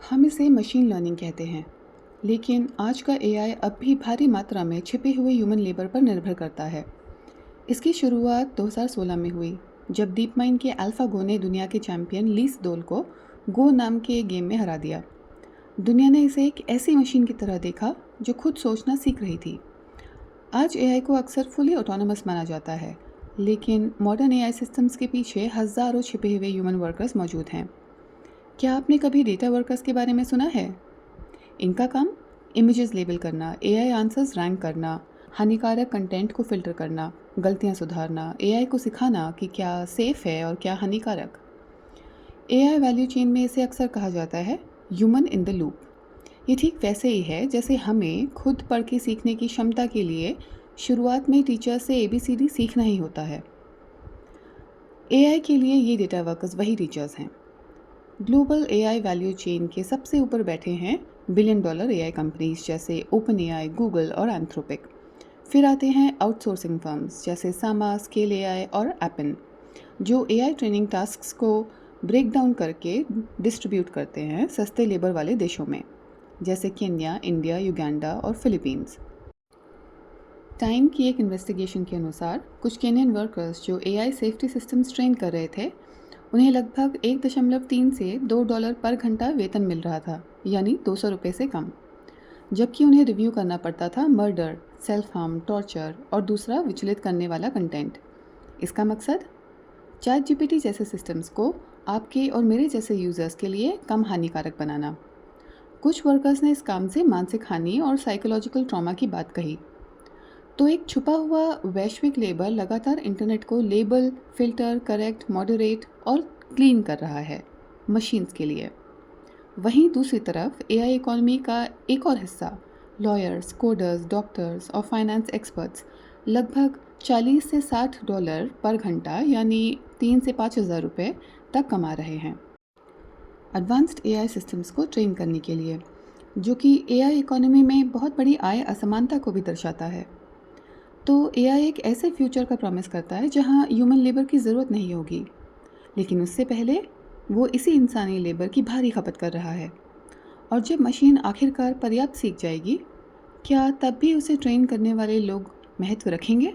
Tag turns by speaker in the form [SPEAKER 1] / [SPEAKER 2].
[SPEAKER 1] हम इसे machine learning कहते हैं, लेकिन आज का एआई अब भी भारी मात्रा में छिपे हुए ह्यूमन लेबर पर निर्भर करता है। इसकी शुरुआत 2016 में हुई, जब डीप माइंड के अल्फागो ने दुनिया के चैंपियन ली सेडोल को गो नाम के गेम में हरा दिया। दुनिया ने इसे एक ऐसी मशीन की तरह देखा जो खुद सोचना सीख रही थी। आज एआई को अक्सर फुली ऑटोनोमस माना जाता है, लेकिन मॉडर्न एआई सिस्टम्स के पीछे हज़ारों छिपे हुए ह्यूमन वर्कर्स मौजूद हैं। क्या आपने कभी डेटा वर्कर्स के बारे में सुना है? इनका काम इमेजेस लेबल करना, एआई आंसर्स रैंक करना, हानिकारक कंटेंट को फ़िल्टर करना, गलतियां सुधारना, एआई को सिखाना कि क्या सेफ़ है और क्या हानिकारक। एआई वैल्यू चेन में इसे अक्सर कहा जाता है ह्यूमन इन द लूप। ये ठीक वैसे ही है जैसे हमें खुद पढ़ के सीखने की क्षमता के लिए शुरुआत में टीचर से एबीसीडी सीखना ही होता है। एआई के लिए ये डेटा वर्कर्स वही टीचर्स हैं। ग्लोबल एआई वैल्यू चेन के सबसे ऊपर बैठे हैं बिलियन डॉलर एआई कंपनीज जैसे ओपन एआई, गूगल और एंथ्रोपिक। फिर आते हैं आउटसोर्सिंग फर्म्स जैसे सामा, स्केल एआई और एपन, जो एआई ट्रेनिंग टास्क्स को ब्रेक डाउन करके डिस्ट्रीब्यूट करते हैं सस्ते लेबर वाले देशों में, जैसे केन्या, इंडिया, युगांडा और फिलीपींस। टाइम की एक इन्वेस्टिगेशन के अनुसार कुछ केनियन वर्कर्स जो एआई सेफ्टी सिस्टम्स ट्रेन कर रहे थे, उन्हें लगभग 1.3 से $2 पर घंटा वेतन मिल रहा था, यानी 200 रुपये से कम, जबकि उन्हें रिव्यू करना पड़ता था मर्डर, सेल्फ हार्म, टॉर्चर और दूसरा विचलित करने वाला कंटेंट। इसका मकसद चैट जीपीटी जैसे सिस्टम्स को आपके और मेरे जैसे यूज़र्स के लिए कम हानिकारक बनाना। कुछ वर्कर्स ने इस काम से मानसिक हानि और साइकोलॉजिकल ट्रॉमा की बात कही। तो एक छुपा हुआ वैश्विक लेबर लगातार इंटरनेट को लेबल, फिल्टर, करेक्ट, मॉडरेट और क्लीन कर रहा है मशीन्स के लिए। वहीं दूसरी तरफ एआई इकोनॉमी का एक और हिस्सा, लॉयर्स, कोडर्स, डॉक्टर्स और फाइनेंस एक्सपर्ट्स लगभग 40 से $60 पर घंटा, यानी 3 से 5,000 रुपये तक कमा रहे हैं एडवांस्ड एआई सिस्टम्स को ट्रेन करने के लिए, जो कि एआई इकोनॉमी में बहुत बड़ी आय असमानता को भी दर्शाता है। तो एआई एक ऐसे फ्यूचर का प्रॉमिस करता है जहां ह्यूमन लेबर की ज़रूरत नहीं होगी, लेकिन उससे पहले वो इसी इंसानी लेबर की भारी खपत कर रहा है। और जब मशीन आखिरकार पर्याप्त सीख जाएगी, क्या तब भी उसे ट्रेन करने वाले लोग महत्व रखेंगे?